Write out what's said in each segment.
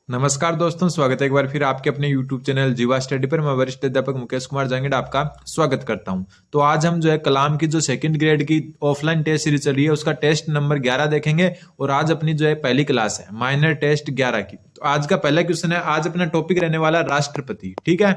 नमस्कार दोस्तों, स्वागत है एक बार फिर आपके अपने YouTube चैनल जीवा स्टडी पर। मैं वरिष्ठ अध्यापक मुकेश कुमार जांगड़ आपका स्वागत करता हूं। तो आज हम जो है कलाम की जो सेकंड ग्रेड की ऑफलाइन टेस्ट सीरीज चल रही है उसका टेस्ट नंबर 11 देखेंगे। और आज अपनी जो है पहली क्लास है माइनर टेस्ट 11 की। तो आज का पहला क्वेश्चन है, आज अपना टॉपिक रहने वाला राष्ट्रपति। ठीक है,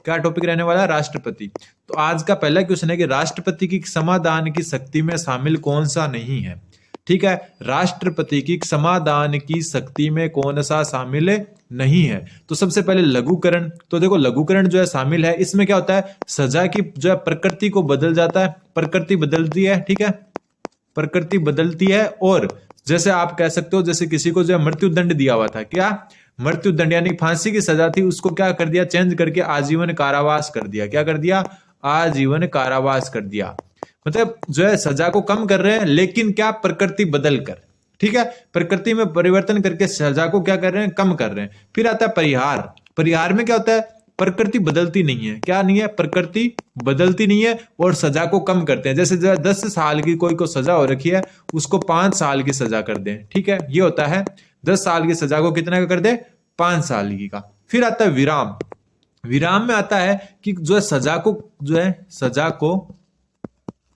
क्या टॉपिक रहने वाला है? राष्ट्रपति। तो आज का पहला क्वेश्चन है कि राष्ट्रपति की समाधान की शक्ति में शामिल कौन सा नहीं है। ठीक है, राष्ट्रपति की समाधान की शक्ति में कौन सा शामिल नहीं है? तो सबसे पहले लघुकरण। तो देखो लघुकरण जो है शामिल है। इसमें क्या होता है, सजा की जो है प्रकृति को बदल जाता है, प्रकृति बदलती है। ठीक है, प्रकृति बदलती है। और जैसे आप कह सकते हो, जैसे किसी को जो है मृत्यु दंड दिया हुआ था, क्या मृत्यु दंड यानी फांसी की सजा थी, उसको क्या कर दिया, चेंज करके आजीवन कारावास कर दिया। क्या कर दिया? आजीवन कारावास कर दिया। मतलब जो है सजा को कम कर रहे हैं, लेकिन क्या, प्रकृति बदल कर। ठीक है, प्रकृति में परिवर्तन करके सजा को क्या कर रहे हैं, कम कर रहे हैं। फिर आता है परिहार। परिहार में क्या होता है, प्रकृति बदलती नहीं है। क्या नहीं है? प्रकृति बदलती नहीं है और सजा को कम करते हैं। जैसे जो है 10 साल की कोई को सजा हो रखी है, उसको 5 साल की सजा कर दें। ठीक है, ये होता है 10 साल की सजा को कितना का कर दे, 5 साल की का। फिर आता है विराम। विराम में आता है कि जो है सजा को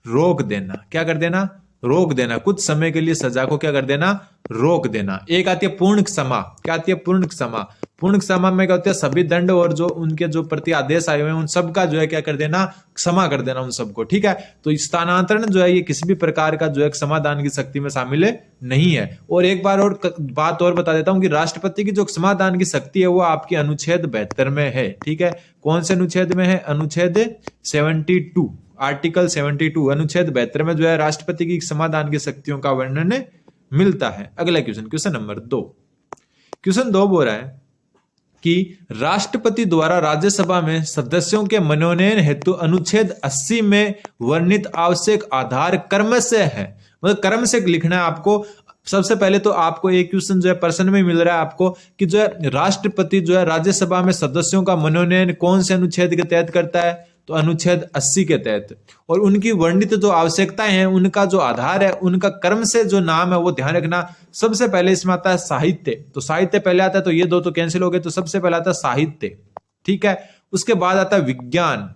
रोक देना। क्या कर देना? रोक देना। कुछ समय के लिए सजा को क्या कर देना, रोक देना। एक आती है पूर्ण क्षमा। क्या आती है? पूर्ण क्षमा। पूर्ण क्षमा में क्या होता है, सभी दंड और जो उनके जो प्रति आदेश आए हुए हैं उन सब का जो है क्या कर देना, क्षमा कर देना उन सबको। ठीक है, तो स्थानांतरण जो है ये किसी भी प्रकार का जो है समाधान की शक्ति में शामिल नहीं है। और एक बार और बात और बता देता हूं कि राष्ट्रपति की जो समाधान की शक्ति है वो आपकी अनुच्छेद 72 में है। ठीक है, कौन से अनुच्छेद में है? अनुच्छेद 72, आर्टिकल 72, अनुच्छेद 72 में जो है राष्ट्रपति की समाधान की शक्तियों का वर्णन मिलता है। अगला क्वेश्चन, क्वेश्चन नंबर 2। क्वेश्चन 2 बोल रहा है कि राष्ट्रपति द्वारा राज्यसभा में सदस्यों के मनोनयन हेतु अनुच्छेद 80 में वर्णित आवश्यक आधार कर्म से है। मतलब कर्म से लिखना है आपको। सबसे पहले तो आपको एक क्वेश्चन जो है प्रश्न में मिल रहा है आपको कि जो है राष्ट्रपति जो है राज्यसभा में सदस्यों का मनोनयन कौन से अनुच्छेद के तहत करता है? तो अनुच्छेद 80 के तहत। और उनकी वर्णित जो आवश्यकताएं हैं, उनका जो आधार है, उनका कर्म से जो नाम है वो ध्यान रखना। सबसे पहले इसमें आता है साहित्य। तो साहित्य पहले आता है, तो ये दो तो कैंसिल हो गए। तो सबसे पहले आता है साहित्य। ठीक है, उसके बाद आता है विज्ञान,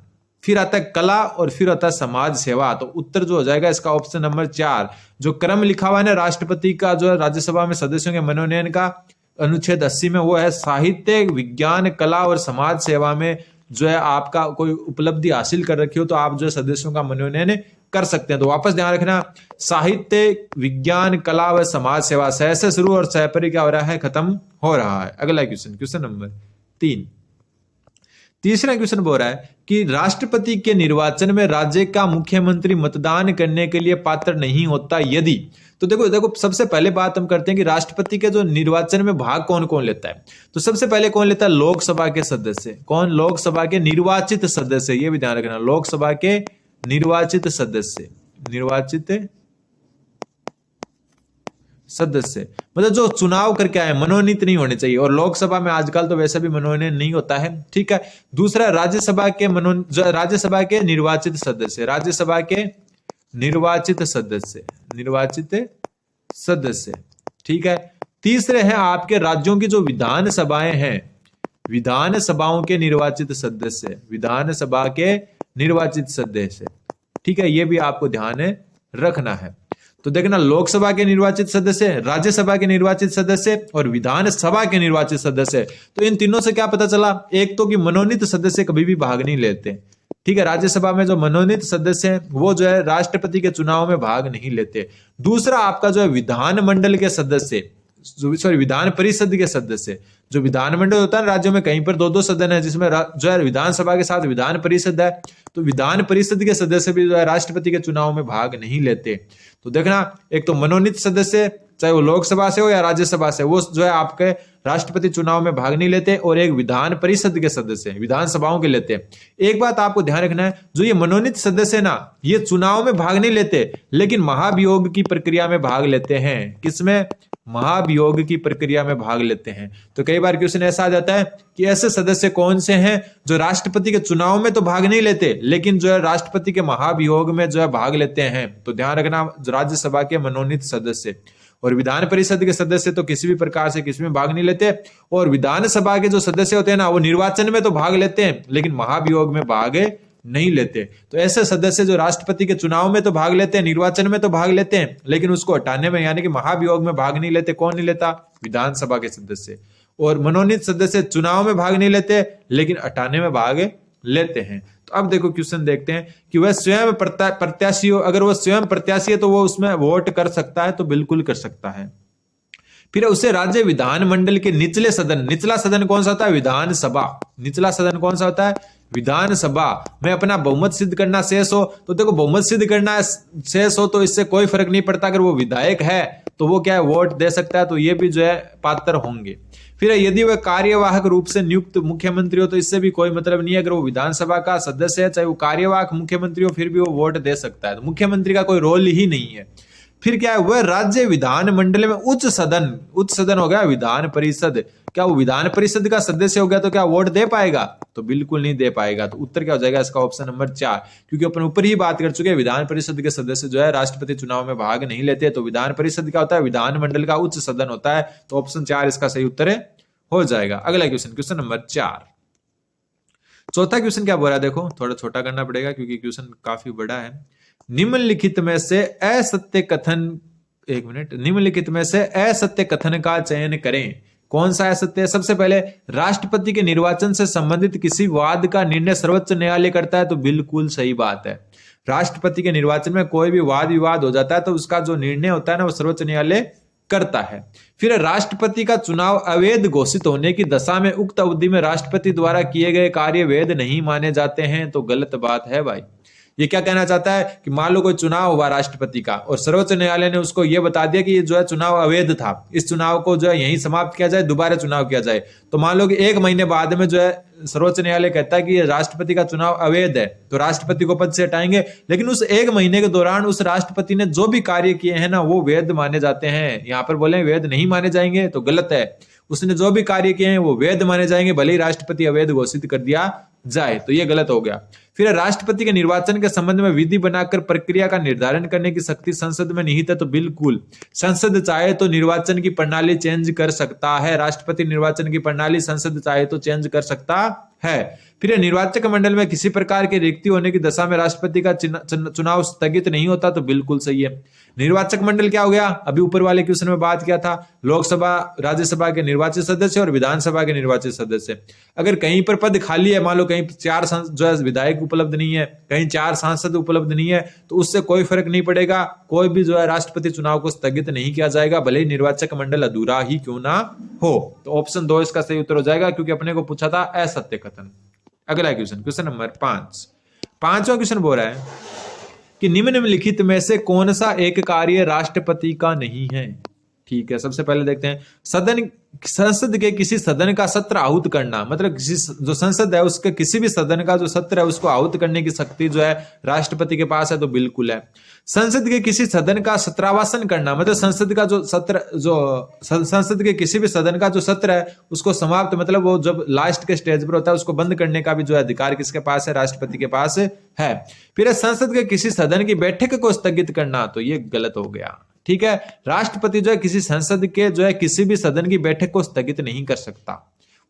फिर आता है कला और फिर आता है समाज सेवा। तो उत्तर जो हो जाएगा इसका ऑप्शन नंबर 4। जो क्रम लिखा हुआ है ना राष्ट्रपति का जो है राज्यसभा में सदस्यों के मनोनयन का अनुच्छेद 80 में, वो है साहित्य, विज्ञान, कला और समाज सेवा में जो है आपका कोई उपलब्धि हासिल कर रखी हो तो आप जो है सदस्यों का मनोनयन कर सकते हैं। तो वापस ध्यान रखना, साहित्य, विज्ञान, कला व समाज सेवा, से शुरू और सह पर क्या हो रहा है, खत्म हो रहा है। अगला क्वेश्चन, क्वेश्चन नंबर 3। तीसरा क्वेश्चन बोल रहा है कि राष्ट्रपति के निर्वाचन में राज्य का मुख्यमंत्री मतदान करने के लिए पात्र नहीं होता यदि। तो देखो सबसे पहले बात हम करते हैं कि राष्ट्रपति के जो निर्वाचन में भाग कौन कौन लेता है। तो सबसे पहले कौन लेता है? लोकसभा के सदस्य। कौन? लोकसभा के निर्वाचित सदस्य। ये भी ध्यान रखना, लोकसभा के निर्वाचित सदस्य। निर्वाचित सदस्य मतलब जो चुनाव करके आए, मनोनीत नहीं होने चाहिए। और लोकसभा में आजकल तो वैसे भी मनोनयन नहीं होता है। ठीक है, दूसरा राज्यसभा के निर्वाचित सदस्य। राज्यसभा के निर्वाचित सदस्य, निर्वाचित सदस्य। ठीक है, तीसरे हैं आपके राज्यों की जो विधानसभाएं हैं, विधानसभाओं के निर्वाचित सदस्य, विधानसभा के निर्वाचित सदस्य। ठीक है, ये भी आपको ध्यान रखना है। तो देखना, लोकसभा के निर्वाचित सदस्य, राज्यसभा के निर्वाचित सदस्य और विधानसभा के निर्वाचित सदस्य। तो इन तीनों से क्या पता चला? एक तो कि मनोनीत सदस्य कभी भी भाग नहीं लेते। ठीक है, राज्यसभा में जो मनोनीत सदस्य हैं वो जो है राष्ट्रपति के चुनाव में भाग नहीं लेते। दूसरा आपका जो है विधानमंडल के सदस्य, सॉरी विधान परिषद के सदस्य। जो विधानमंडल होता है राज्यों में, कहीं पर 2-2 सदन है, जिसमें जो है विधानसभा के साथ विधान परिषद है। तो विधान परिषद के सदस्य भी जो है राष्ट्रपति के चुनाव में भाग नहीं लेते। तो देखना, एक तो मनोनीत सदस्य, चाहे वो लोकसभा से हो या राज्यसभा से, वो जो है आपके राष्ट्रपति चुनाव में भाग नहीं लेते। और एक विधान परिषद के सदस्य, विधानसभाओं के लेते हैं। एक बात आपको ध्यान रखना है, जो ये मनोनीत सदस्य ना, ये चुनाव में भाग नहीं लेते, लेकिन महाभियोग की प्रक्रिया में भाग लेते हैं। किसमें? महाभियोग की प्रक्रिया में भाग लेते हैं। तो कई बार क्वेश्चन ऐसा आ जाता है कि ऐसे सदस्य कौन से हैं जो राष्ट्रपति के चुनाव में तो भाग नहीं लेते, लेकिन जो है राष्ट्रपति के महाभियोग में जो है भाग लेते हैं। तो ध्यान रखना, राज्यसभा के मनोनीत सदस्य। और विधान परिषद के सदस्य तो किसी भी प्रकार से किसी में भाग नहीं लेते, और विधानसभा के जो सदस्य होते हैं ना वो निर्वाचन में तो भाग लेते हैं लेकिन महाभियोग में भाग नहीं लेते। तो ऐसे सदस्य जो राष्ट्रपति के चुनाव में तो भाग लेते हैं, निर्वाचन में तो भाग लेते हैं, लेकिन उसको हटाने में यानी कि महाभियोग में भाग नहीं लेते। कौन नहीं लेता? विधानसभा के सदस्य। और मनोनीत सदस्य चुनाव में भाग नहीं लेते लेकिन हटाने में भाग लेते हैं। तो अब देखो क्वेश्चन देखते हैं कि वह स्वयं प्रत्याशी हो। अगर वह स्वयं प्रत्याशी है तो वो उसमें वोट कर सकता है, तो बिल्कुल कर सकता है। फिर उसे राज्य विधानमंडल के निचले सदन, निचला सदन कौन सा होता है? विधानसभा। निचला सदन कौन सा होता है? विधानसभा में अपना बहुमत सिद्ध करना शेष हो। तो देखो बहुमत सिद्ध करना शेष हो तो इससे कोई फर्क नहीं पड़ता। अगर वो विधायक है तो वो क्या है, वोट दे सकता है, तो ये भी जो है पात्र होंगे। फिर यदि वह कार्यवाहक रूप से नियुक्त मुख्यमंत्री हो तो इससे भी कोई मतलब नहीं है। अगर वो विधानसभा का सदस्य है, चाहे वो कार्यवाहक मुख्यमंत्री हो, फिर भी वो वोट दे सकता है। तो मुख्यमंत्री का कोई रोल ही नहीं है। फिर क्या है, वह राज्य विधानमंडल में उच्च सदन हो गया विधान परिषद, क्या वो विधान परिषद का सदस्य हो गया तो क्या वोट दे पाएगा? तो बिल्कुल नहीं दे पाएगा। तो उत्तर क्या हो जाएगा इसका? ऑप्शन नंबर 4, क्योंकि अपन ऊपर ही बात कर चुके हैं विधान परिषद के सदस्य जो है राष्ट्रपति चुनाव में भाग नहीं लेते। तो विधान परिषद क्या होता है? विधानमंडल का उच्च सदन होता है। तो ऑप्शन 4 इसका सही उत्तर हो जाएगा। अगला क्वेश्चन, क्वेश्चन नंबर 4। चौथा क्वेश्चन क्या बोल रहा है? देखो थोड़ा छोटा करना पड़ेगा क्योंकि क्वेश्चन काफी बड़ा है। निम्नलिखित में से असत्य कथन, एक मिनट, निम्नलिखित में से असत्य कथन का चयन करें। कौन सा असत्य है? सबसे पहले, राष्ट्रपति के निर्वाचन से संबंधित किसी वाद का निर्णय सर्वोच्च न्यायालय करता है। तो बिल्कुल सही बात है। राष्ट्रपति के निर्वाचन में कोई भी वाद विवाद हो जाता है तो उसका जो निर्णय होता है ना वो सर्वोच्च न्यायालय करता है। फिर राष्ट्रपति का चुनाव अवैध घोषित होने की दशा में उक्त अवधि में राष्ट्रपति द्वारा किए गए कार्य वैध नहीं माने जाते हैं। तो गलत बात है भाई। ये क्या कहना चाहता है कि मान लो कोई चुनाव हुआ राष्ट्रपति का और सर्वोच्च न्यायालय ने उसको ये बता दिया कि ये जो है चुनाव अवैध था, इस चुनाव को जो है यहीं समाप्त किया जाए, दोबारा चुनाव किया जाए। तो मान लो कि 1 महीने बाद में जो है सर्वोच्च न्यायालय कहता है कि ये राष्ट्रपति का चुनाव अवैध है, तो राष्ट्रपति को पद से हटाएंगे। लेकिन उस 1 महीने के दौरान उस राष्ट्रपति ने जो भी कार्य किए हैं ना वो वैध माने जाते हैं। यहाँ पर बोले वैध नहीं माने जाएंगे तो गलत है। उसने जो भी कार्य किए हैं वो वैध माने जाएंगे भले ही राष्ट्रपति अवैध घोषित कर दिया जाए। तो ये गलत हो गया। फिर राष्ट्रपति के निर्वाचन के संबंध में विधि बनाकर प्रक्रिया का निर्धारण करने की शक्ति संसद में निहित है। तो बिल्कुल, संसद चाहे तो निर्वाचन की प्रणाली चेंज कर सकता है। राष्ट्रपति निर्वाचन की प्रणाली संसद चाहे तो चेंज कर सकता है। फिर निर्वाचक मंडल में किसी प्रकार की रिक्ति होने की दशा में राष्ट्रपति का चुनाव स्थगित नहीं होता। तो बिल्कुल सही है। निर्वाचक मंडल क्या हो गया? अभी ऊपर वाले क्वेश्चन में बात किया था, लोकसभा राज्यसभा के निर्वाचित सदस्य और विधानसभा के निर्वाचित सदस्य। अगर कहीं पर पद खाली है, मान लो कहीं 4 जो है विधायक उपलब्ध नहीं है, कहीं 4 सांसद उपलब्ध नहीं है, तो उससे कोई फर्क नहीं पड़ेगा। कोई भी जो है राष्ट्रपति चुनाव को स्थगित नहीं किया जाएगा भले ही निर्वाचक मंडल अधूरा ही क्यों ना हो। तो ऑप्शन 2 इसका सही उत्तर हो जाएगा क्योंकि अपने को पूछा था असत्य कथन। अगला क्वेश्चन, क्वेश्चन नंबर 5। पांचवा क्वेश्चन बोल रहा है कि निम्नलिखित में से कौन सा एक कार्य राष्ट्रपति का नहीं है? ठीक है, सबसे पहले देखते हैं, संसद के किसी सदन का सत्र आहूत करना, मतलब किसी जो संसद है उसके किसी भी सदन का जो सत्र है उसको आहूत करने की शक्ति जो है राष्ट्रपति के पास है। तो बिल्कुल है। संसद के किसी सदन का सत्रावासन करना, मतलब संसद का जो सत्र, जो संसद के किसी भी सदन का जो सत्र है उसको समाप्त, मतलब वो जब लास्ट के स्टेज पर होता है उसको बंद करने का भी जो अधिकार किसके पास है? राष्ट्रपति के पास है। फिर संसद के किसी सदन की बैठक को स्थगित करना, तो ये गलत हो गया। ठीक है, राष्ट्रपति जो है किसी संसद के जो है किसी भी सदन की बैठक को स्थगित नहीं कर सकता,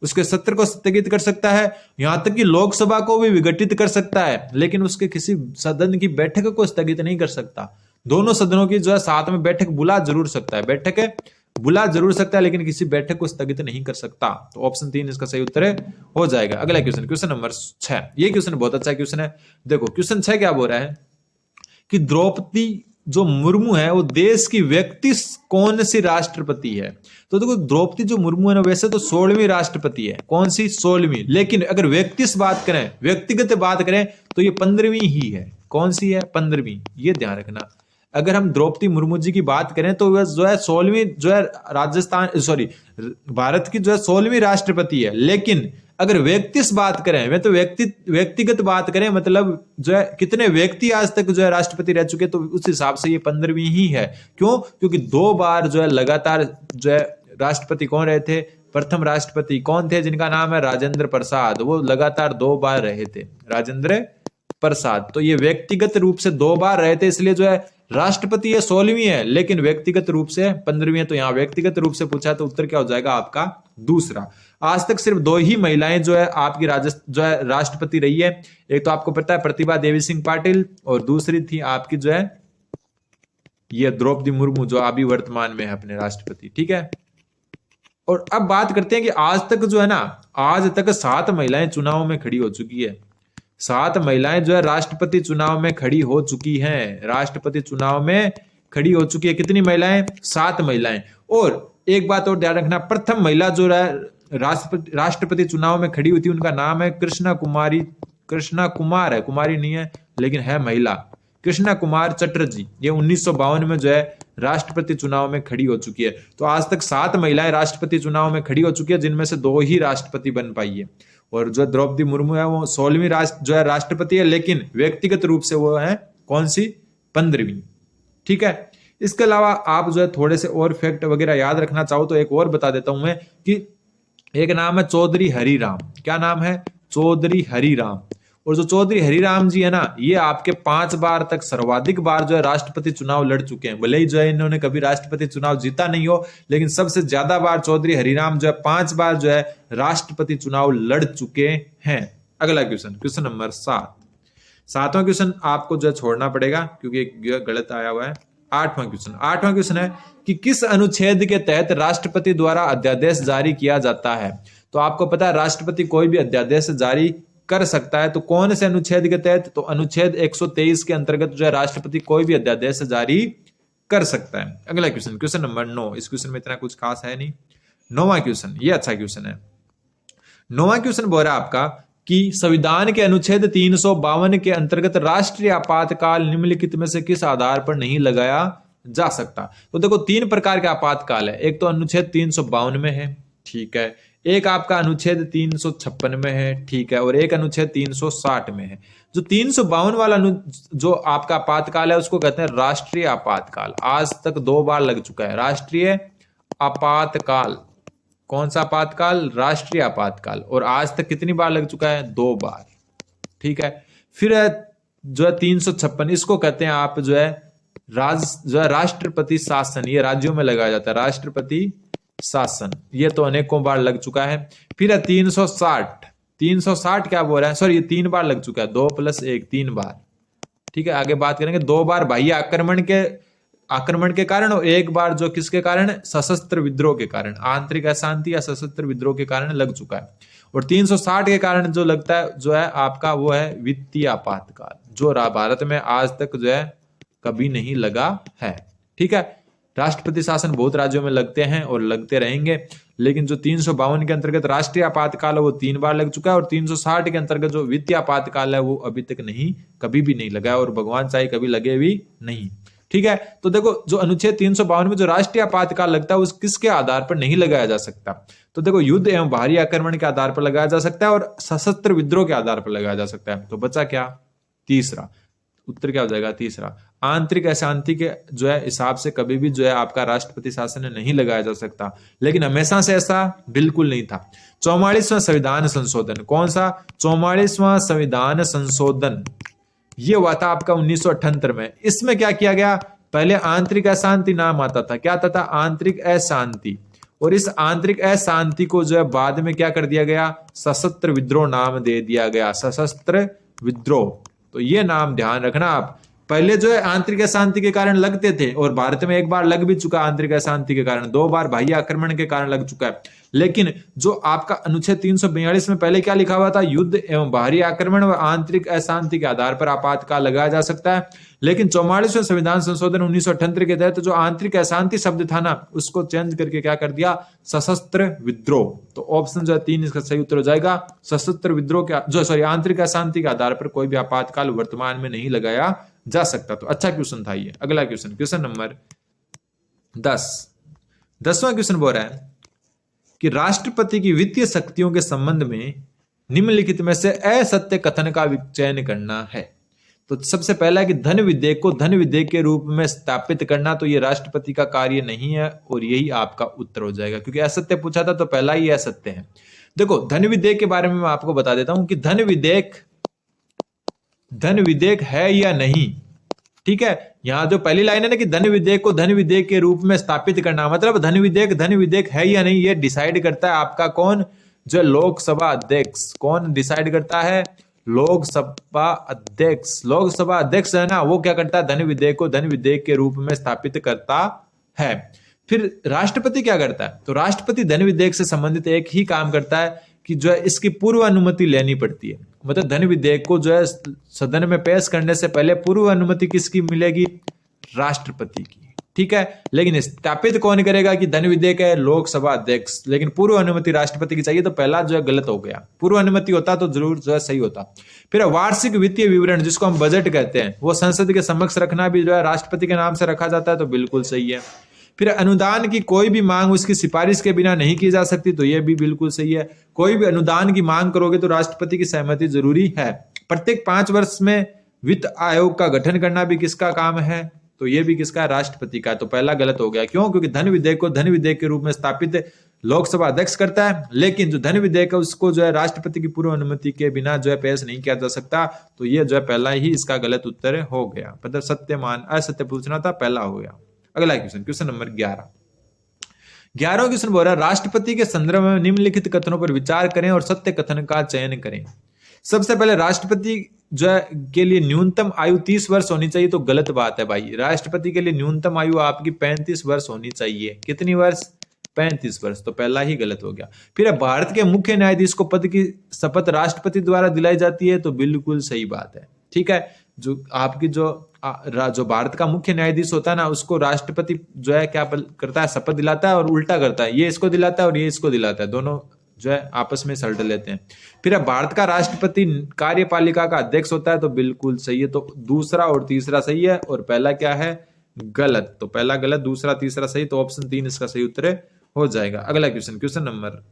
उसके सत्र को स्थगित कर सकता है, यहां तक कि लोकसभा को भी विघटित कर सकता है, लेकिन उसके किसी सदन की बैठक को स्थगित नहीं कर सकता। दोनों सदनों की जो है साथ में बैठक बुला जरूर सकता है, बैठक बुला जरूर सकता है, लेकिन किसी बैठक को स्थगित नहीं कर सकता। तो ऑप्शन 3 इसका सही उत्तर हो जाएगा। अगला क्वेश्चन, क्वेश्चन नंबर 6। ये क्वेश्चन बहुत अच्छा क्वेश्चन है। देखो क्वेश्चन 6 क्या बोल रहा है कि द्रौपदी जो मुर्मू है वो देश की व्यक्ति कौन सी राष्ट्रपति है? तो देखो द्रौपदी जो मुर्मू है ना वैसे तो 16वीं राष्ट्रपति है। कौन सी? 16वीं। लेकिन अगर व्यक्तिगत बात करें, व्यक्तिगत बात करें तो ये 15वीं ही है। कौन सी है? 15वीं। ये ध्यान रखना। अगर हम द्रौपदी मुर्मू जी की बात करें तो वह जो है 16वीं जो है भारत की जो है 16वीं राष्ट्रपति है। लेकिन अगर व्यक्तिगत बात करें, मैं तो व्यक्तिगत बात करें, मतलब जो है कितने व्यक्ति आज तक जो है राष्ट्रपति रह चुके, तो उस हिसाब से ये 15वीं ही है। क्यों? क्योंकि 2 बार जो है लगातार जो है राष्ट्रपति कौन रहे थे? प्रथम राष्ट्रपति कौन थे? जिनका नाम है राजेंद्र प्रसाद। वो लगातार 2 बार रहे थे, राजेंद्र प्रसाद। तो ये व्यक्तिगत रूप से 2 बार रहे थे, इसलिए जो है राष्ट्रपति ये 16वीं है, लेकिन व्यक्तिगत रूप से 15वीं है। तो यहां व्यक्तिगत रूप से पूछा तो उत्तर क्या हो जाएगा आपका दूसरा। आज तक सिर्फ 2 ही महिलाएं जो है आपकी जो है राष्ट्रपति रही है। एक तो आपको पता है प्रतिभा देवी सिंह पाटिल, और दूसरी थी आपकी जो है ये द्रौपदी मुर्मू, जो अभी वर्तमान में है अपने राष्ट्रपति। ठीक है, और अब बात करते हैं कि आज तक जो है ना, आज तक 7 महिलाएं चुनाव में खड़ी हो चुकी है। 7 महिलाएं जो है राष्ट्रपति चुनाव में खड़ी हो चुकी हैं, राष्ट्रपति चुनाव में खड़ी हो चुकी है। कितनी महिलाएं? 7 महिलाएं। और एक बात और ध्यान रखना, प्रथम महिला जो राष्ट्रपति चुनाव में खड़ी हुई थी उनका नाम है कृष्णा कुमार है, कुमारी नहीं है लेकिन है महिला, कृष्णा कुमार चटर्जी। ये 1952 में जो है राष्ट्रपति चुनाव में खड़ी हो चुकी है। तो आज तक 7 महिलाएं राष्ट्रपति चुनाव में खड़ी हो चुकी है, जिनमें से 2 ही राष्ट्रपति बन पाई है। और जो द्रौपदी मुर्मू है वो 16वीं जो है राष्ट्रपति है, लेकिन व्यक्तिगत रूप से वो है कौन सी? 15वीं। ठीक है, इसके अलावा आप जो है थोड़े से और फैक्ट वगैरह याद रखना चाहो तो एक और बता देता हूं मैं कि एक नाम है चौधरी हरिराम। क्या नाम है? चौधरी हरिराम। और जो चौधरी हरिराम जी है ना, ये आपके 5 बार तक सर्वाधिक बार जो है राष्ट्रपति चुनाव लड़ चुके हैं। भले ही जो है इन्होंने कभी राष्ट्रपति चुनाव जीता नहीं हो, लेकिन सबसे ज्यादा बार चौधरी हरिराम जो है 5 बार जो है राष्ट्रपति चुनाव लड़ चुके हैं। अगला क्वेश्चन नंबर 7। 7वां क्वेश्चन आपको जो है छोड़ना पड़ेगा क्योंकि गलत आया हुआ है। 8वां क्वेश्चन है कि किस अनुच्छेद के तहत राष्ट्रपति द्वारा अध्यादेश जारी किया जाता है? तो आपको पता है राष्ट्रपति कोई भी अध्यादेश जारी कर सकता है, तो कौन से अनुच्छेद के तहत? तो अनुच्छेद 123 के अंतर्गत जो है राष्ट्रपति कोई भी अध्यादेश जारी कर सकता है। अगला क्वेश्चन नंबर 9। इस क्वेश्चन में इतना कुछ खास है नहीं। 9वां क्वेश्चन, ये अच्छा क्वेश्चन है। 9वां क्वेश्चन बोल रहा है आपका कि संविधान के अनुच्छेद 352 के अंतर्गत राष्ट्रीय आपातकाल निम्नलिखित में से किस आधार पर नहीं लगाया जा सकता? तो देखो 3 प्रकार के आपातकाल है। एक तो अनुच्छेद 352 में है, ठीक है, एक आपका अनुच्छेद 356 में है, ठीक है, और एक अनुच्छेद 360 में है। जो 352 वाला जो आपका आपातकाल है उसको कहते हैं राष्ट्रीय आपातकाल। आज तक 2 बार लग चुका है राष्ट्रीय आपातकाल। कौन सा आपातकाल? राष्ट्रीय आपातकाल। और आज तक कितनी बार लग चुका है? 2 बार। ठीक है, फिर जो है 356, इसको कहते हैं आप जो है राष्ट्रपति शासन। ये राज्यों में लगाया जाता है राष्ट्रपति शासन, ये तो अनेकों बार लग चुका है। फिर है 360 क्या बोल रहा है? सॉरी, ये 3 बार लग चुका है, 2 + 1 3 बार। ठीक है, आगे बात करेंगे। 2 बार बाह्य आक्रमण के कारण और 1 बार जो किसके कारण? सशस्त्र विद्रोह के कारण, आंतरिक अशांति या सशस्त्र विद्रोह के कारण लग चुका है। और 360 के कारण जो लगता है जो है आपका वो है वित्तीय आपातकाल, जो भारत में आज तक जो है कभी नहीं लगा है। ठीक है, राष्ट्रपति शासन बहुत राज्यों में लगते हैं और लगते रहेंगे, लेकिन जो 352 के अंतर्गत राष्ट्रीय आपातकाल है वो 3 बार लग चुका है, और 360 के अंतर्गत जो वित्तीय आपातकाल है वो अभी तक नहीं, कभी भी नहीं लगा, और भगवान चाहे कभी लगे भी नहीं। ठीक है, तो देखो जो अनुच्छेद 352 में जो राष्ट्रीय आपातकाल लगता है उस किसके आधार पर नहीं लगाया जा सकता? तो देखो युद्ध एवं बाहरी आक्रमण के आधार पर लगाया जा सकता है और सशस्त्र विद्रोह के आधार पर लगाया जा सकता है। तो बचा क्या? तीसरा। उत्तर क्या हो जाएगा? तीसरा। आंतरिक अशांति के जो है हिसाब से कभी भी जो है आपका राष्ट्रपति शासन नहीं लगाया जा सकता, लेकिन हमेशा से ऐसा बिल्कुल नहीं था। 44वां संविधान संशोधन, कौन सा? 44वां संविधान संशोधन ये हुआ था आपका 1978 में। इसमें क्या किया गया? पहले आंतरिक अशांति नाम आता था, क्या आता था? आंतरिक अशांति। और इस आंतरिक अशांति को जो है बाद में क्या कर दिया गया? सशस्त्र विद्रोह नाम दे दिया गया, सशस्त्र विद्रोह। तो ये नाम ध्यान रखना आप। पहले जो है आंतरिक अशांति के कारण लगते थे, और भारत में 1 बार लग भी चुका आंतरिक अशांति के कारण, 2 बार बाह्य आक्रमण के कारण लग चुका है। लेकिन जो आपका अनुच्छेद 342 में पहले क्या लिखा हुआ था? युद्ध एवं बाहरी आक्रमण व आंतरिक अशांति के आधार पर आपातकाल लगाया जा सकता है। लेकिन 44वें संविधान संशोधन 1978 के तहत जो आंतरिक अशांति शब्द था ना, उसको चेंज करके क्या कर दिया? सशस्त्र विद्रोह। तो ऑप्शन जो है 3 इसका सही उत्तर हो जाएगा। सशस्त्र विद्रोह के आंतरिक अशांति के आधार पर कोई भी आपातकाल वर्तमान में नहीं लगाया जा सकता। तो अच्छा क्वेश्चन था ये। अगला क्वेश्चन नंबर 10। 10वां क्वेश्चन बोल रहा है कि राष्ट्रपति की वित्तीय शक्तियों के संबंध में निम्नलिखित में से असत्य कथन का चयन करना है। तो सबसे पहला है कि धन विधेयक को धन विधेयक के रूप में स्थापित करना, तो ये राष्ट्रपति का कार्य नहीं है, और यही आपका उत्तर हो जाएगा, क्योंकि असत्य पूछा था तो पहला ही असत्य है। देखो धन विधेयक के बारे में मैं आपको बता देता हूं कि धन विधेयक धन विधेयक है या नहीं। ठीक है, यहां जो पहली लाइन है ना कि धन विधेयक को धन विधेयक के रूप में स्थापित करना, मतलब धन विधेयक है या नहीं, ये डिसाइड करता है आपका कौन, जो लोकसभा अध्यक्ष। कौन डिसाइड करता है? लोकसभा अध्यक्ष। लोकसभा अध्यक्ष है ना, वो क्या करता है? धन विधेयक को धन विधेयक के रूप में स्थापित करता है। फिर राष्ट्रपति क्या करता है? तो राष्ट्रपति धन विधेयक से संबंधित एक ही काम करता है कि जो है इसकी पूर्व अनुमति लेनी पड़ती है। मतलब धन विधेयक को जो है सदन में पेश करने से पहले पूर्व अनुमति किसकी मिलेगी? राष्ट्रपति की। ठीक है, लेकिन स्थापित कौन करेगा कि धन विधेयक है? लोकसभा अध्यक्ष। लेकिन पूर्व अनुमति राष्ट्रपति की चाहिए, तो पहला जो है गलत हो गया। पूर्व अनुमति होता तो जरूर जो है सही होता। फिर वार्षिक वित्तीय विवरण, जिसको हम बजट कहते हैं, वो संसद के समक्ष रखना भी जो है राष्ट्रपति के नाम से रखा जाता है, तो बिल्कुल सही है। फिर अनुदान की कोई भी मांग उसकी सिफारिश के बिना नहीं की जा सकती, तो यह भी बिल्कुल सही है। कोई भी अनुदान की मांग करोगे तो राष्ट्रपति की सहमति जरूरी है। प्रत्येक 5 वर्ष में वित्त आयोग का गठन करना भी किसका काम है? तो यह भी किसका? राष्ट्रपति का। तो पहला गलत हो गया। क्यों? क्योंकि धन विधेयक को धन विधेयक के रूप में स्थापित लोकसभा अध्यक्ष करता है, लेकिन जो धन विधेयक है उसको जो है राष्ट्रपति की पूर्व अनुमति के बिना जो है पेश नहीं किया जा सकता। तो यह जो है पहला ही इसका गलत उत्तर हो गया। मतलब सत्य मान असत्य पूछना था, पहला हो गया। अगला क्वेश्चन नंबर 11 क्वेश्चन बोल रहा है, राष्ट्रपति के संदर्भ में निम्नलिखित कथनों पर विचार करें और सत्य कथन का चयन करें। सबसे पहले राष्ट्रपति जो है के लिए न्यूनतम आयु 30 वर्ष होनी चाहिए, तो गलत बात है भाई। राष्ट्रपति के लिए न्यूनतम आयु आपकी 35 वर्ष होनी चाहिए। कितनी वर्ष? 35 वर्ष। तो पहला ही गलत हो गया। फिर भारत के मुख्य न्यायाधीश को पद की शपथ राष्ट्रपति द्वारा दिलाई जाती है, तो बिल्कुल सही बात है। ठीक है, जो आपकी जो भारत का मुख्य न्यायाधीश होता है ना, उसको राष्ट्रपति जो है क्या करता है? शपथ दिलाता है और उल्टा करता है। ये इसको दिलाता है और ये इसको दिलाता है, दोनों जो है आपस में सल्ट लेते हैं। फिर भारत का राष्ट्रपति कार्यपालिका का अध्यक्ष होता है, तो बिल्कुल सही है। तो दूसरा और तीसरा सही है और पहला क्या है? गलत। तो पहला गलत, दूसरा तीसरा सही, तो ऑप्शन 3 इसका सही उत्तर हो जाएगा। अगला क्वेश्चन नंबर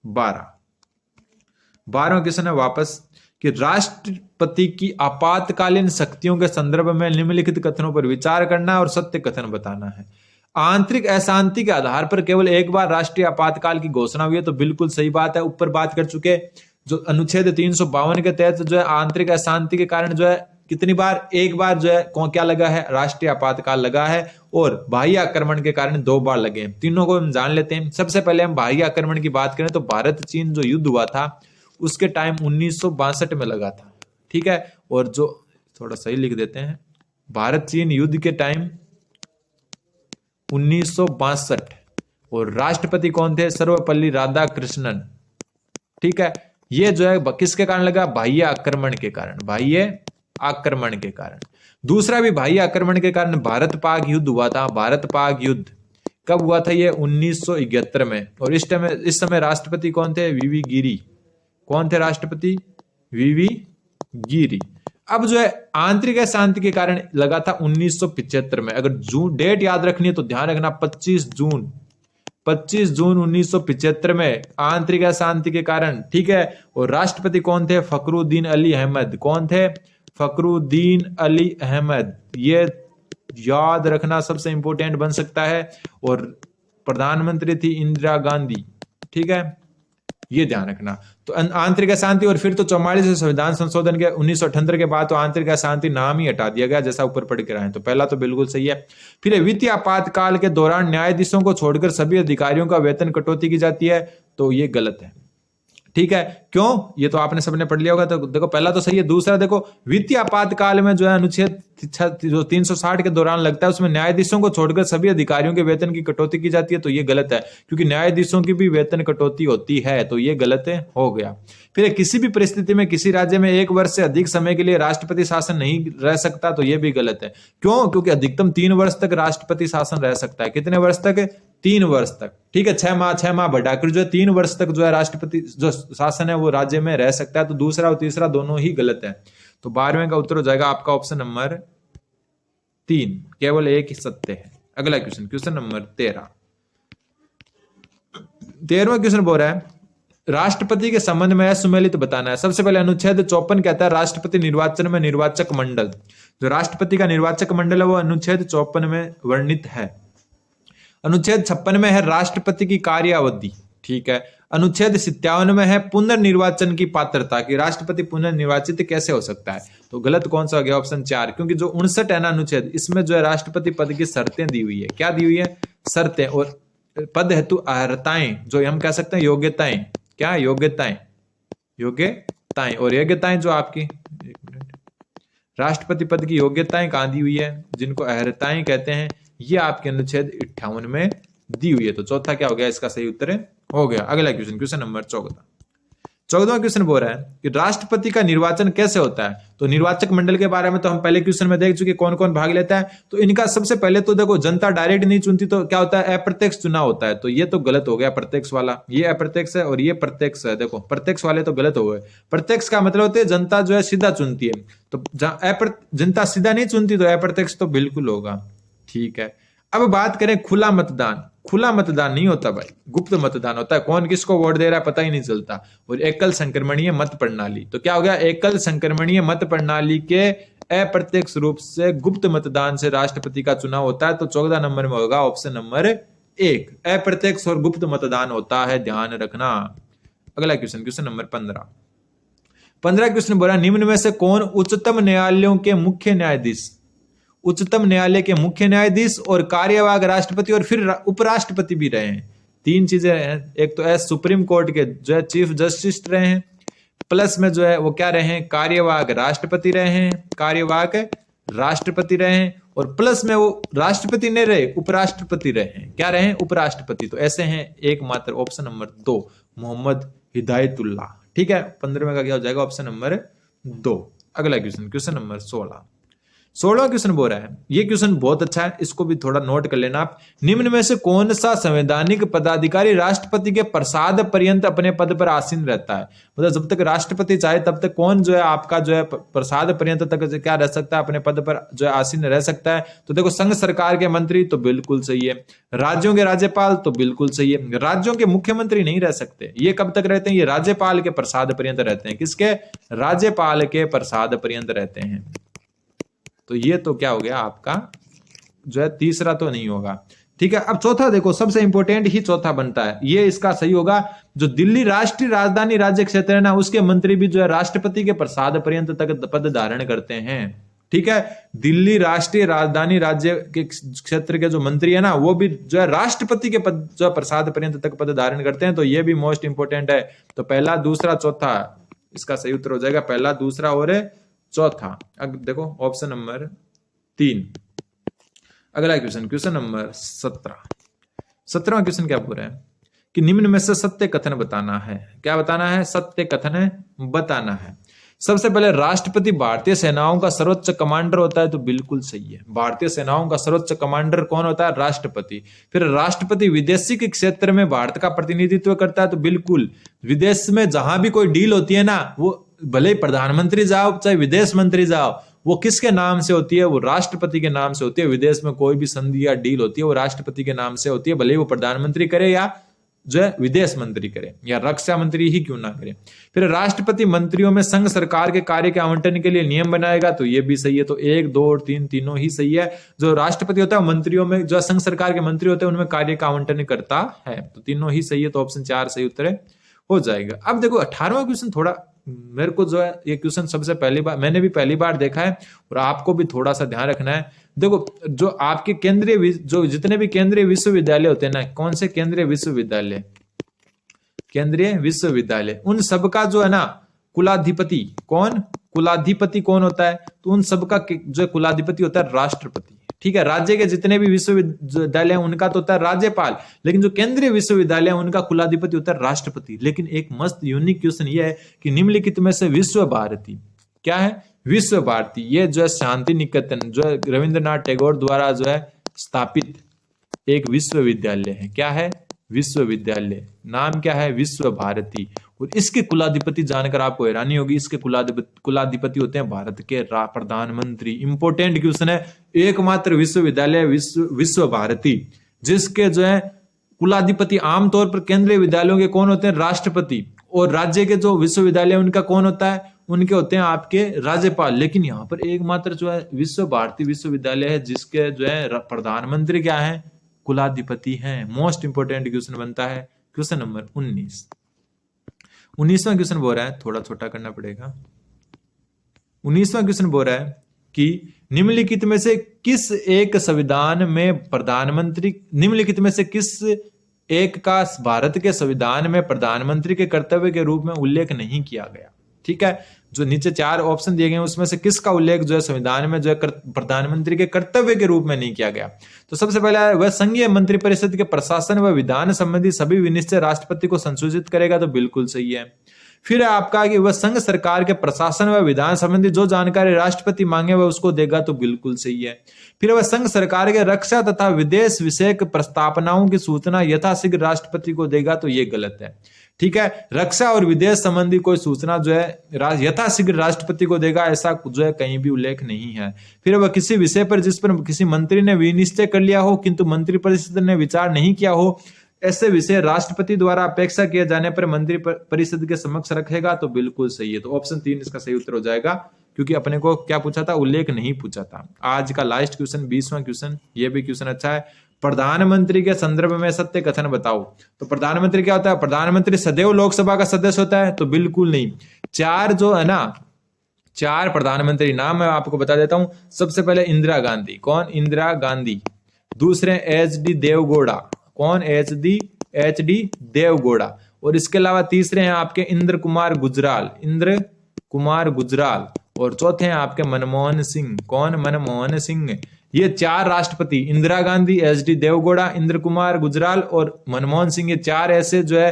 12वां क्वेश्चन है वापस कि राष्ट्रपति की आपातकालीन शक्तियों के संदर्भ में निम्नलिखित कथनों पर विचार करना और सत्य कथन बताना है। आंतरिक अशांति के आधार पर केवल एक बार राष्ट्रीय आपातकाल की घोषणा हुई है, तो बिल्कुल सही बात है। ऊपर बात कर चुके, जो अनुच्छेद 352 के तहत जो है आंतरिक अशांति के कारण जो है कितनी बार? एक बार जो है क्या लगा है? राष्ट्रीय आपातकाल लगा है। और बाह्य आक्रमण के कारण 2 बार लगे हैं। तीनों को हम जान लेते हैं। सबसे पहले हम बाह्य आक्रमण की बात करें तो भारत चीन जो युद्ध हुआ था उसके टाइम 1962 में लगा था। ठीक है, और जो थोड़ा सही लिख देते हैं, भारत चीन युद्ध के टाइम 1962, और राष्ट्रपति कौन थे? सर्वपल्ली राधाकृष्णन। ठीक है, ये जो है किसके कारण लगा? बाह्य आक्रमण के कारण। बाह्य आक्रमण के कारण। दूसरा भी बाह्य आक्रमण के कारण भारत पाक युद्ध हुआ था। भारत पाक युद्ध कब हुआ था? ये 1971 में। और इस समय राष्ट्रपति कौन थे? वीवी गिरी। कौन थे राष्ट्रपति? वीवी गिरी। अब जो है आंतरिक अशांति के कारण लगा था 1975 में। अगर जून डेट याद रखनी है तो ध्यान रखना, 25 जून 1975 में आंतरिक अशांति के कारण। ठीक है, और राष्ट्रपति कौन थे? फखरुद्दीन अली अहमद। कौन थे? फखरुद्दीन अली अहमद। ये याद रखना सबसे इंपॉर्टेंट बन सकता है। और प्रधानमंत्री थी इंदिरा गांधी। ठीक है, ये ध्यान रखना। तो आंतरिक अशांति, और फिर तो 44 संविधान संशोधन के 1978 के बाद तो आंतरिक अशांति नाम ही हटा दिया गया, जैसा ऊपर पढ़ के रहे हैं। तो पहला तो बिल्कुल सही है। फिर वित्तीय आपातकाल के दौरान न्यायाधीशों को छोड़कर सभी अधिकारियों का वेतन कटौती की जाती है, तो ये गलत है। ठीक है, क्यों? ये तो आपने सबने पढ़ लिया होगा। तो देखो पहला तो सही है। दूसरा देखो, वित्तीय आपातकाल में जो है अनुच्छेद जो 360 के दौरान लगता है, उसमें न्यायाधीशों को छोड़कर सभी अधिकारियों के वेतन की कटौती की जाती है, तो ये गलत है। क्योंकि न्यायाधीशों की भी वेतन कटौती होती है, तो ये गलत हो गया। फिर किसी भी परिस्थिति में किसी राज्य में 1 वर्ष से अधिक समय के लिए राष्ट्रपति शासन नहीं रह सकता, तो ये भी गलत है। क्यों? क्योंकि अधिकतम 3 वर्ष तक राष्ट्रपति शासन रह सकता है। कितने वर्ष तक? 3 वर्ष तक। ठीक है, 6 माह बढ़ाकर जो है 3 वर्ष तक जो है राष्ट्रपति जो शासन है वो राज्य में रह सकता है। तो दूसरा और तीसरा दोनों ही गलत है। तो 12वें का उत्तर हो जाएगा आपका ऑप्शन नंबर 3। केवल एक ही सत्य है। अगला क्वेश्चन नंबर 13वां क्वेश्चन बोल रहा है, राष्ट्रपति के संबंध में सुमेलित बताना है। सबसे पहले अनुच्छेद 54 कहता है राष्ट्रपति निर्वाचन में निर्वाचक मंडल। जो राष्ट्रपति का निर्वाचक मंडल है वो अनुच्छेद 54 में वर्णित है। अनुच्छेद 56 में है राष्ट्रपति की कार्यावधि। ठीक है। अनुच्छेद 57 में है पुनर्निर्वाचन की पात्रता की राष्ट्रपति पुनर्निर्वाचित कैसे हो सकता है, तो गलत कौन सा हो गया, ऑप्शन 4, क्योंकि जो 59 है ना अनुच्छेद, इसमें जो है राष्ट्रपति पद की शर्तें दी हुई है। क्या दी हुई है, शर्तें, और पद हेतु अर्हताएं, जो हम कह सकते हैं योग्यताएं, क्या योग्यताएं, योग्यताएं और योग्यताएं जो आपकी, एक मिनट, राष्ट्रपति पद की योग्यताएं कहां दी हुई है, जिनको अर्हताएं कहते हैं, ये आपके अनुच्छेद 58 में दी हुई है। तो चौथा क्या हो गया, इसका सही उत्तर हो गया। अगला क्वेश्चन, क्वेश्चन नंबर 14वां क्वेश्चन बोल रहा है कि राष्ट्रपति का निर्वाचन कैसे होता है। तो निर्वाचक मंडल के बारे में तो हम पहले क्वेश्चन में देख चुके, कौन कौन भाग लेता है। तो इनका सबसे पहले तो देखो, जनता डायरेक्ट नहीं चुनती, तो क्या होता है, अप्रत्यक्ष चुनाव होता है। तो ये तो गलत हो गया, प्रत्यक्ष वाला, ये अप्रत्यक्ष है और ये प्रत्यक्ष है। देखो प्रत्यक्ष वाले तो गलत हो गए। प्रत्यक्ष का मतलब होता है जनता जो है सीधा चुनती है, तो जनता सीधा नहीं चुनती तो अप्रत्यक्ष तो बिल्कुल होगा। ठीक है, अब बात करें खुला मतदान। खुला मतदान नहीं होता भाई, गुप्त मतदान होता है, कौन किसको वोट दे रहा है पता ही नहीं चलता। और एकल संक्रमणीय मत प्रणाली, तो क्या हो गया, एकल संक्रमणीय मत प्रणाली के अप्रत्यक्ष रूप से गुप्त मतदान से राष्ट्रपति का चुनाव होता है। तो 14 नंबर में होगा ऑप्शन नंबर 1, अप्रत्यक्ष और गुप्त मतदान होता है, ध्यान रखना। अगला क्वेश्चन, क्वेश्चन नंबर 15 क्वेश्चन बोला, निम्न में से कौन उच्चतम न्यायालयों के मुख्य न्यायाधीश, उच्चतम न्यायालय के मुख्य न्यायाधीश और कार्यवाहक राष्ट्रपति और फिर उपराष्ट्रपति भी रहे हैं। तीन चीजें हैं, एक तो सुप्रीम कोर्ट के जो है चीफ जस्टिस रहे हैं, प्लस में जो है वो क्या रहे हैं, कार्यवाहक राष्ट्रपति रहे हैं, कार्यवाहक राष्ट्रपति रहे हैं, और प्लस में वो राष्ट्रपति नहीं रहे, उपराष्ट्रपति रहे हैं। क्या रहे हैं, उपराष्ट्रपति। तो ऐसे हैं एकमात्र ऑप्शन नंबर 2 मोहम्मद हिदायतुल्लाह। ठीक है, 15 का क्या हो जाएगा, ऑप्शन नंबर 2। अगला क्वेश्चन, क्वेश्चन नंबर 16वां क्वेश्चन बोल रहा है, ये क्वेश्चन बहुत अच्छा है, इसको भी थोड़ा नोट कर लेना आप। निम्न में से कौन सा संवैधानिक पदाधिकारी राष्ट्रपति के प्रसाद पर्यंत अपने पद पर आसीन रहता है। मतलब जब तक राष्ट्रपति चाहे तब तक कौन जो है आपका जो है प्रसाद पर्यंत तक क्या रह सकता है, अपने पद पर जो है आसीन रह सकता है। तो देखो, संघ सरकार के मंत्री तो बिल्कुल सही है, राज्यों के राज्यपाल तो बिल्कुल सही है, राज्यों के मुख्यमंत्री नहीं रह सकते। ये कब तक रहते हैं, ये राज्यपाल के प्रसाद पर्यंत रहते हैं। किसके, राज्यपाल के प्रसाद पर्यंत रहते हैं। तो ये तो क्या हो गया आपका जो है तीसरा तो नहीं होगा। ठीक है, अब चौथा देखो, सबसे इंपॉर्टेंट ही चौथा बनता है, ये इसका सही होगा। जो दिल्ली राष्ट्रीय राजधानी राज्य क्षेत्र है ना, उसके मंत्री भी जो है राष्ट्रपति के प्रसाद पर्यंत तक पद धारण करते हैं। ठीक है, दिल्ली राष्ट्रीय राजधानी राज्य के क्षेत्र के जो मंत्री है ना, वो भी जो है राष्ट्रपति के पद जो है प्रसाद पर्यंत तक पद धारण करते हैं। तो ये भी मोस्ट इंपोर्टेंट है। तो पहला, दूसरा, चौथा, इसका सही उत्तर हो जाएगा पहला, दूसरा और चौथा। अब देखो ऑप्शन नंबर 3। अगला क्वेश्चन, क्वेश्चन नंबर 17वां क्वेश्चन क्या पूरा है कि निम्न में से सत्य कथन बताना है। क्या बताना है, सत्य कथन बताना है। सबसे पहले, राष्ट्रपति भारतीय सेनाओं का सर्वोच्च कमांडर होता है। तो बिल्कुल सही है, भारतीय सेनाओं का सर्वोच्च कमांडर कौन होता है, राष्ट्रपति। फिर राष्ट्रपति विदेशी के क्षेत्र में भारत का प्रतिनिधित्व करता है। तो बिल्कुल, विदेश में जहां भी कोई डील होती है ना, वो भले ही प्रधानमंत्री जाओ चाहे विदेश मंत्री जाओ, वो किसके नाम से होती है, वो राष्ट्रपति के नाम से होती है। विदेश में कोई भी संधि या डील होती है वो राष्ट्रपति के नाम से होती है, भले ही वो प्रधानमंत्री करे या जो है विदेश मंत्री करे या रक्षा मंत्री ही क्यों ना करे। फिर राष्ट्रपति मंत्रियों में संघ सरकार के कार्य के आवंटन के लिए नियम बनाएगा। तो ये भी सही है। तो 1, 2 और 3 तीनों ही सही है। जो राष्ट्रपति होता है मंत्रियों में, जो संघ सरकार के मंत्री होते हैं उनमें कार्य का आवंटन करता है। तो तीनों ही सही है। तो ऑप्शन 4 सही उत्तर हो जाएगा। अब देखो 18वां क्वेश्चन, थोड़ा मेरे को जो है ये क्वेश्चन सबसे पहली बार, मैंने भी पहली बार देखा है और आपको भी थोड़ा सा ध्यान रखना है। देखो, जो आपके केंद्रीय, जो जितने भी केंद्रीय विश्वविद्यालय होते हैं ना, कौन से केंद्रीय विश्वविद्यालय, केंद्रीय विश्वविद्यालय, उन सबका जो है ना कुलाधिपति कौन होता है, तो उन सबका जो कुलाधिपति होता है राष्ट्रपति। ठीक है, राज्य के जितने भी विश्वविद्यालय हैं उनका तो होता है राज्यपाल, लेकिन जो केंद्रीय विश्वविद्यालय है उनका कुलाधिपति होता है राष्ट्रपति। लेकिन एक मस्त यूनिक क्वेश्चन ये है कि निम्नलिखित में से विश्व भारती क्या है, विश्व भारती ये जो है शांति निकेतन जो है रविंद्रनाथ टैगोर द्वारा जो है स्थापित एक विश्वविद्यालय है। क्या है, विश्वविद्यालय, नाम क्या है, विश्व भारती। और इसके कुलाधिपति जानकर आपको हैरानी होगी, इसके कुलाधिपति होते हैं भारत के प्रधानमंत्री। इंपोर्टेंट क्वेश्चन है, एकमात्र विश्वविद्यालय विश्व भारती जिसके जो है कुलाधिपति आमतौर पर केंद्रीय विद्यालयों के कौन होते हैं, राष्ट्रपति, और राज्य के जो विश्वविद्यालय उनका कौन होता है, उनके होते हैं आपके राज्यपाल। लेकिन यहाँ पर एकमात्र जो है विश्व भारती विश्वविद्यालय है जिसके जो है प्रधानमंत्री क्या है, कुलाधिपति हैं। मोस्ट इंपोर्टेंट क्वेश्चन बनता है क्वेश्चन नंबर 19। 19वां क्वेश्चन बोल रहा है, थोड़ा छोटा करना पड़ेगा। 19वां क्वेश्चन बोल रहा है कि निम्नलिखित में से किस एक संविधान में प्रधानमंत्री, निम्नलिखित में से किस एक का भारत के संविधान में प्रधानमंत्री के कर्तव्य के रूप में उल्लेख नहीं किया गया। ठीक है, जो नीचे 4 ऑप्शन दिए गए हैं उसमें से किसका उल्लेख जो है संविधान में जो है प्रधानमंत्री के कर्तव्य के रूप में नहीं किया गया। तो सबसे पहला है, वह संघीय मंत्रिपरिषद के प्रशासन व विधान संबंधी सभी विनिश्चय राष्ट्रपति को संसूचित करेगा। तो बिल्कुल सही है। फिर आपका कि वह संघ सरकार के प्रशासन व विधान संबंधी जो जानकारी राष्ट्रपति मांगे वह उसको देगा। तो बिल्कुल सही है। फिर वह संघ सरकार के रक्षा तथा विदेश विषयक प्रस्तावनाओं की सूचना यथाशीघ्र राष्ट्रपति को देगा। तो ये गलत है। ठीक है, रक्षा और विदेश संबंधी कोई सूचना जो है यथाशीघ्र राष्ट्रपति को देगा, ऐसा जो है कहीं भी उल्लेख नहीं है। फिर वह किसी विषय पर जिस पर किसी मंत्री ने विनिश्चय कर लिया हो किंतु मंत्रिपरिषद ने विचार नहीं किया हो, ऐसे विषय राष्ट्रपति द्वारा अपेक्षा किए जाने पर मंत्री परिषद के समक्ष रखेगा। तो बिल्कुल सही है। तो ऑप्शन 3 इसका सही उत्तर हो जाएगा, क्योंकि अपने को क्या पूछा था, उल्लेख नहीं पूछा था। आज का लास्ट क्वेश्चन 20वां क्वेश्चन, ये भी क्वेश्चन अच्छा है। प्रधानमंत्री के संदर्भ में सत्य कथन बताओ। तो प्रधानमंत्री क्या होता है? प्रधानमंत्री सदैव लोकसभा का सदस्य होता है? तो बिल्कुल नहीं। 4 जो है ना, 4 प्रधानमंत्री नाम मैं आपको बता देता हूं। सबसे पहले इंदिरा गांधी। कौन? इंदिरा गांधी। दूसरे एच.डी. देवगौड़ा। कौन? एच.डी. देवगौड़ा। और इसके अलावा तीसरे हैं आपके इंद्र कुमार गुजराल। इंद्र कुमार गुजराल। और चौथे हैं आपके मनमोहन सिंह। कौन? मनमोहन सिंह। ये 4 राष्ट्रपति, इंदिरा गांधी, एच.डी. देवगौड़ा, इंद्र कुमार गुजराल और मनमोहन सिंह, ये 4 ऐसे जो है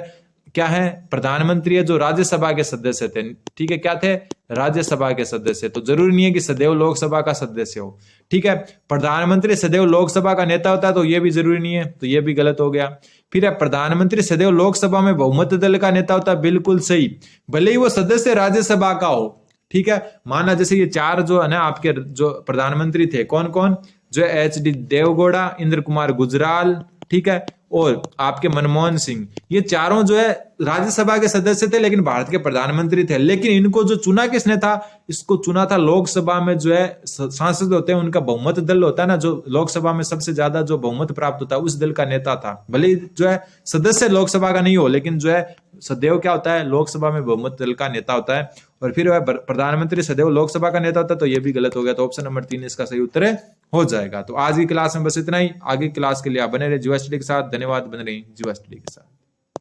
क्या है, प्रधानमंत्री है जो राज्यसभा के सदस्य थे। ठीक है, क्या थे? राज्यसभा के सदस्य। तो जरूरी नहीं है कि सदैव लोकसभा का सदस्य हो। ठीक है, प्रधानमंत्री सदैव लोकसभा का नेता होता है, तो ये भी जरूरी नहीं है। तो ये भी गलत हो गया। फिर है प्रधानमंत्री सदैव लोकसभा में बहुमत दल का नेता होता है। बिल्कुल सही, भले ही वो सदस्य राज्यसभा का हो। ठीक है, माना जैसे ये 4 जो है ना आपके जो प्रधानमंत्री थे, कौन कौन? जो एच.डी. देवगौड़ा, इंद्र कुमार गुजराल, ठीक है, और आपके मनमोहन सिंह, ये चारों जो है राज्यसभा के सदस्य थे लेकिन भारत के प्रधानमंत्री थे। लेकिन इनको जो चुना किसने था? इसको चुना था लोकसभा में जो है सांसद होते हैं, उनका बहुमत दल होता है ना, जो लोकसभा में सबसे ज्यादा जो बहुमत प्राप्त होता है, उस दल का नेता था। भले जो है सदस्य लोकसभा का नहीं हो, लेकिन जो है सदैव क्या होता है? लोकसभा में बहुमत दल का नेता होता है। और फिर वह प्रधानमंत्री सदैव लोकसभा का नेता होता है। तो ये भी गलत हो गया। तो ऑप्शन नंबर 3 इसका सही उत्तर हो जाएगा। तो आज की क्लास में बस इतना ही। आगे क्लास के लिए आप बने रहे जीवा स्टडी के साथ। धन्यवाद। बने रहे जीवा स्टडी के साथ।